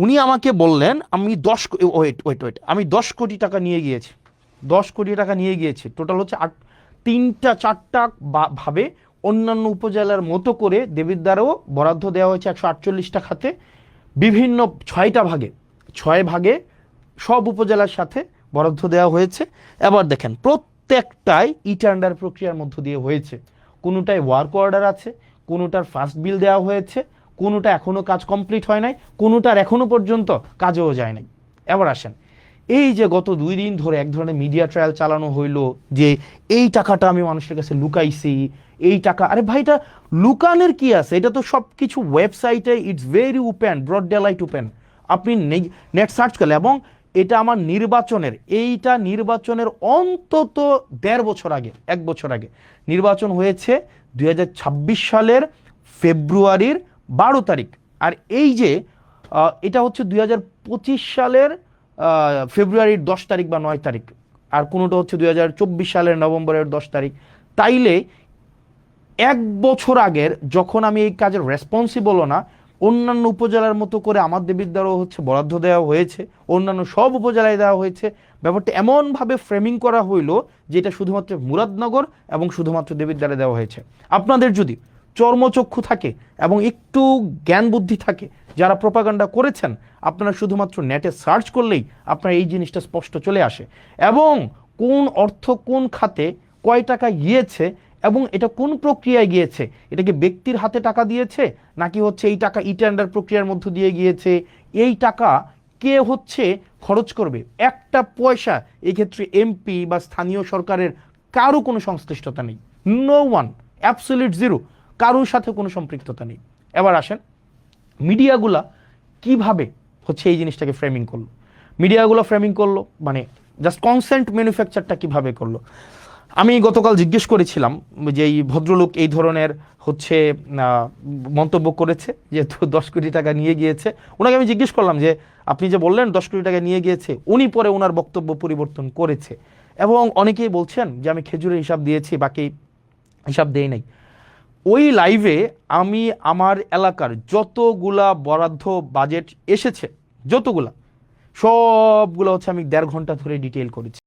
উনি আমাকে বললেন আমি 10 কোটি টাকা নিয়ে গিয়েছি, 10 কোটি টাকা নিয়ে গিয়েছি, টোটাল হচ্ছে 3-4টা ভাবে অন্যান্য উপজেলার মতো করে দেবিদ্বারেও বরাদ্দ দেওয়া হয়েছে 148টা খাতে, বিভিন্ন 6টা ভাগে, 6 ভাগে সব উপজেলার সাথে বরাদ্দ দেওয়া হয়েছে। এবার দেখেন প্রত্যেকটাই টেন্ডার প্রক্রিয়ার মধ্য দিয়ে হয়েছে, কোনোটায় ওয়ার্ক অর্ডার আছে, কোনোটার ফার্স্ট বিল দেওয়া হয়েছে, কোনোটা এখনো কাজ কমপ্লিট হয় নাই, কোনোটার এখনো পর্যন্ত কাজেও যায় নাই। এবার আসেন, এই যে গত 2 দিন ধরে এক ধরনের মিডিয়া ট্রায়াল চালানো হইলো যে এই টাকাটা আমি মানুষের কাছে লুকাইছি, এই টাকা, আরে ভাই এটা লুকানোর কি আছে, এটা তো সব কিছু ওয়েবসাইটে, it's very open, broad daylight open, আপনি নেট সার্চ করলে। এবং এটা আমার নির্বাচনের অন্তত 1.5 বছর আগে, 1 বছর আগে নির্বাচন হয়েছে 2026 সালের ফেব্রুয়ারির 12 তারিখ। আর এই যে এটা হচ্ছে 2025 সালের ফেব্রুয়ারির 10 তারিখ বা 9 তারিখ, আর কোনোটা হচ্ছে 2024 সালের নভেম্বরের 10 তারিখ। তাইলে 1 বছর আগের যখন আমি এই কাজের রেসপন্সিবলও না, অন্যান্য উপজেলার মতো করে আমার দেবিদ্বারও হচ্ছে বরাদ্দ দেওয়া হয়েছে, অন্যান্য সব উপজেলায় দেওয়া হয়েছে। ব্যাপারটা এমনভাবে ফ্রেমিং করা হইলো যে এটা শুধুমাত্র মুরাদনগর এবং শুধুমাত্র দেবিদ্বারে দেওয়া হয়েছে। আপনাদের যদি চর্মচক্ষু থাকে এবং একটু জ্ঞান বুদ্ধি থাকে, যারা প্রপাগান্ডা করেছেন, আপনারা শুধুমাত্র নেটে সার্চ করলেই আপনার এই জিনিসটা স্পষ্ট চলে আসে, এবং কোন অর্থ কোন খাতে কয় টাকা গিয়েছে এবং এটা কোন প্রক্রিয়ায় গিয়েছে, এটা কি ব্যক্তির হাতে টাকা দিয়েছে নাকি হচ্ছে এই টাকা টেন্ডার প্রক্রিয়ার মধ্য দিয়ে গিয়েছে, এই টাকা কে হচ্ছে খরচ করবে, একটা পয়সা এক্ষেত্রে এমপি বা স্থানীয় সরকারের কারো কোনো সংশ্লিষ্টতা নেই, নো ওয়ান, অ্যাবসলিউট জিরো, কারোর সাথে কোনো সম্পৃক্ততা নেই। এবার আসেন মিডিয়াগুলা কিভাবে হচ্ছে এই জিনিসটাকে ফ্রেমিং করলো, মিডিয়াগুলো ফ্রেমিং করলো মানে জাস্ট কনসেন্ট ম্যানুফ্যাকচারটা কিভাবে করলো। আমি গতকাল জিজ্ঞেস করেছিলাম যে এই ভদ্রলোক এই ধরনের হচ্ছে মন্তব্য করেছে, যেহেতু 10 কোটি টাকা নিয়ে গিয়েছে, ওনাকে আমি জিজ্ঞেস করলাম যে আপনি যে বললেন 10 কোটি টাকা নিয়ে গিয়েছে, উনি পরে ওনার বক্তব্য পরিবর্তন করেছে, এবং অনেকেই বলছেন যে আমি খেজুরের হিসাব দিয়েছি, বাকি হিসাব দেই নাই। ওই লাইভে আমি আমার এলাকার যতগুলা বরাদ্দ বাজেট এসেছে, যতগুলা, সবগুলো হচ্ছে আমি 1.5 ঘন্টা ধরে ডিটেইল করেছি।